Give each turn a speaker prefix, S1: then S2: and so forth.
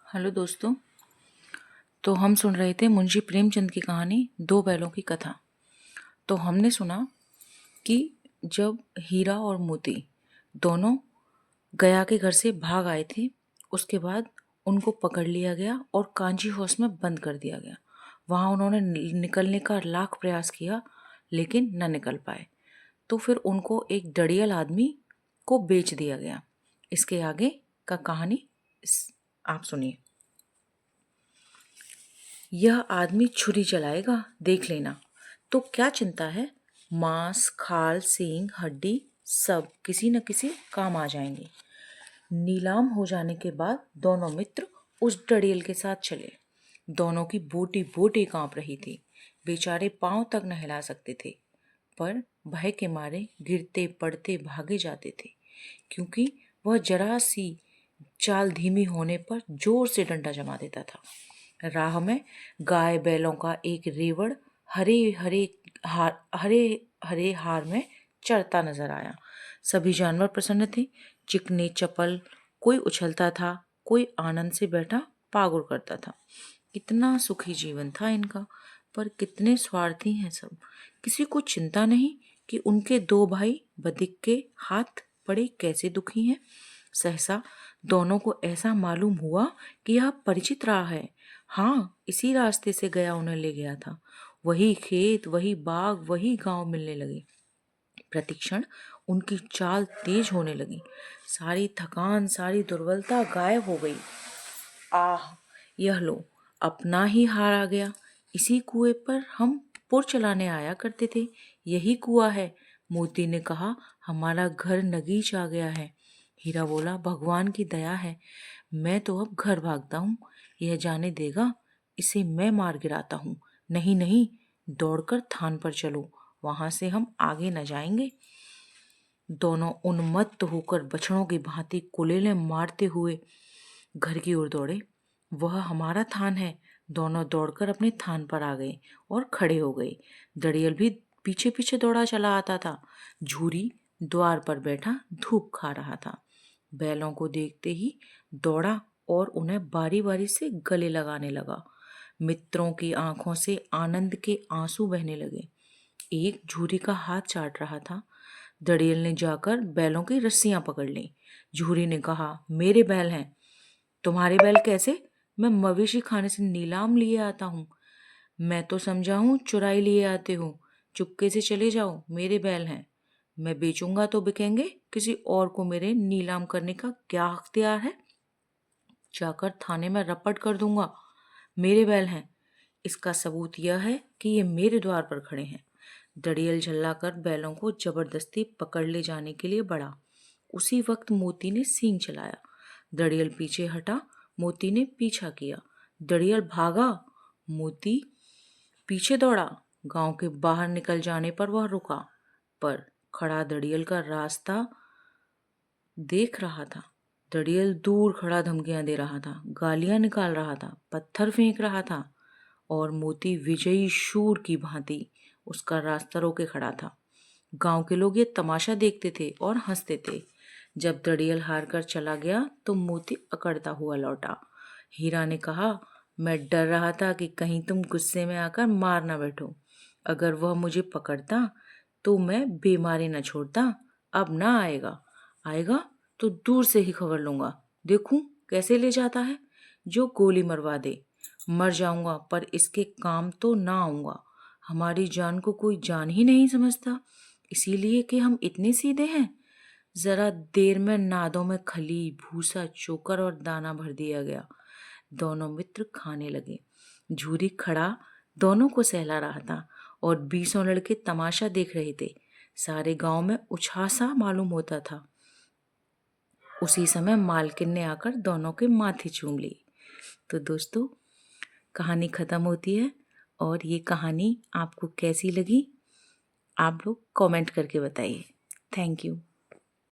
S1: Hello दोस्तों। तो हम सुन रहे थे मुंशी प्रेमचंद की कहानी दो बैलों की कथा। तो हमने सुना कि जब हीरा और मोती दोनों गया के घर से भाग आए थे, उसके बाद उनको पकड़ लिया गया और कांची हाउस में बंद कर दिया गया। वहाँ उन्होंने निकलने का लाख प्रयास किया लेकिन न निकल पाए। तो फिर उनको एक डड़ियल आदमी को बेच दिया गया। इसके आगे का कहानी आप सुनिए। यह आदमी छुरी चलाएगा, देख लेना। तो क्या चिंता है, मांस खाल सींग हड्डी सब किसी न किसी काम आ जाएंगे। नीलाम हो जाने के बाद दोनों मित्र उस डड़ेल के साथ चले। दोनों की बोटी बोटी कांप रही थी। बेचारे पांव तक न हिला सकते थे, पर भय के मारे गिरते पड़ते भागे जाते थे, क्योंकि वह जरा सी चाल धीमी होने पर जोर से डंडा जमा देता था। राह में गाय बैलों का एक रेवड़ हरे हरे हार में चरता नजर आया। सभी जानवर प्रसन्न थे, चिकने चपल, कोई उछलता था, कोई आनंद से बैठा पागुर करता था। कितना सुखी जीवन था इनका, पर कितने स्वार्थी हैं सब। किसी को चिंता नहीं कि उनके दो भाई बदिक के हाथ पड़े कैसे दुखी हैं। सहसा दोनों को ऐसा मालूम हुआ कि यह परिचित राह है। हाँ, इसी रास्ते से गया उन्हें ले गया था। वही खेत, वही बाग, वही गांव मिलने लगे। प्रतिक्षण उनकी चाल तेज होने लगी। सारी थकान, सारी दुर्बलता गायब हो गई। आह, यह लो, अपना ही हार आ गया। इसी कुएं पर हम पुर चलाने आया करते थे। यही कुआं है। मोती ने कहा, हमारा घर नगीच आ गया है। हीरा बोला, भगवान की दया है। मैं तो अब घर भागता हूँ। यह जाने देगा, इसे मैं मार गिराता हूँ। नहीं नहीं, दौड़कर थान पर चलो, वहां से हम आगे न जाएंगे। दोनों उन्मत्त होकर बछड़ों की भांति कुलेलें मारते हुए घर की ओर दौड़े। वह हमारा थान है। दोनों दौड़कर अपने थान पर आ गए और खड़े हो गए। दड़ियल भी पीछे पीछे दौड़ा चला आता था। झूरी द्वार पर बैठा धूप खा रहा था। बैलों को देखते ही दौड़ा और उन्हें बारी बारी से गले लगाने लगा। मित्रों की आंखों से आनंद के आंसू बहने लगे। एक झूरी का हाथ चाट रहा था। दड़ियल ने जाकर बैलों की रस्सियां पकड़ ली। झूरी ने कहा, मेरे बैल हैं। तुम्हारे बैल कैसे? मैं मवेशी खाने से नीलाम लिए आता हूँ। मैं तो समझा हूँ चुराई लिए आते हो। चुपके से चले जाओ, मेरे बैल हैं। मैं बेचूंगा तो बिकेंगे, किसी और को मेरे नीलाम करने का क्या अख्तियार है? जाकर थाने में रपट कर दूंगा। मेरे बैल हैं। इसका सबूत यह है कि ये मेरे द्वार पर खड़े हैं। दड़ियल झल्लाकर बैलों को जबरदस्ती पकड़ ले जाने के लिए बढ़ा। उसी वक्त मोती ने सींग चलाया। दड़ियल पीछे हटा। मोती ने पीछा किया। दड़ियल भागा। मोती पीछे दौड़ा। गांव के बाहर निकल जाने पर वह रुका, पर खड़ा दड़ियल का रास्ता देख रहा था। दड़ियल दूर खड़ा धमकियां दे रहा था, गालियां निकाल रहा था, पत्थर फेंक रहा था, और मोती विजयी शूर की भांति उसका रास्ता रोके खड़ा था। गांव के लोग ये तमाशा देखते थे और हंसते थे। जब दड़ियल हार कर चला गया तो मोती अकड़ता हुआ लौटा। हीरा ने कहा, मैं डर रहा था कि कहीं तुम गुस्से में आकर मार ना बैठो। अगर वह मुझे पकड़ता तो मैं बेमारी न छोड़ता। अब ना आएगा। आएगा तो दूर से ही खबर लूंगा, देखूं कैसे ले जाता है। जो गोली मरवा दे। मर जाऊंगा पर इसके काम तो ना आऊंगा। हमारी जान को कोई जान ही नहीं समझता, इसीलिए कि हम इतने सीधे हैं। जरा देर में नादों में खली, भूसा, चोकर और दाना भर दिया गया। दोनों मित्र खाने लगे। झूरी खड़ा दोनों को सहला रहा था और 20 लड़के तमाशा देख रहे थे। सारे गांव में उछासा मालूम होता था। उसी समय मालकिन ने आकर दोनों के माथे चूम ली। तो दोस्तों, कहानी खत्म होती है, और ये कहानी आपको कैसी लगी आप लोग कमेंट करके बताइए। Thank you.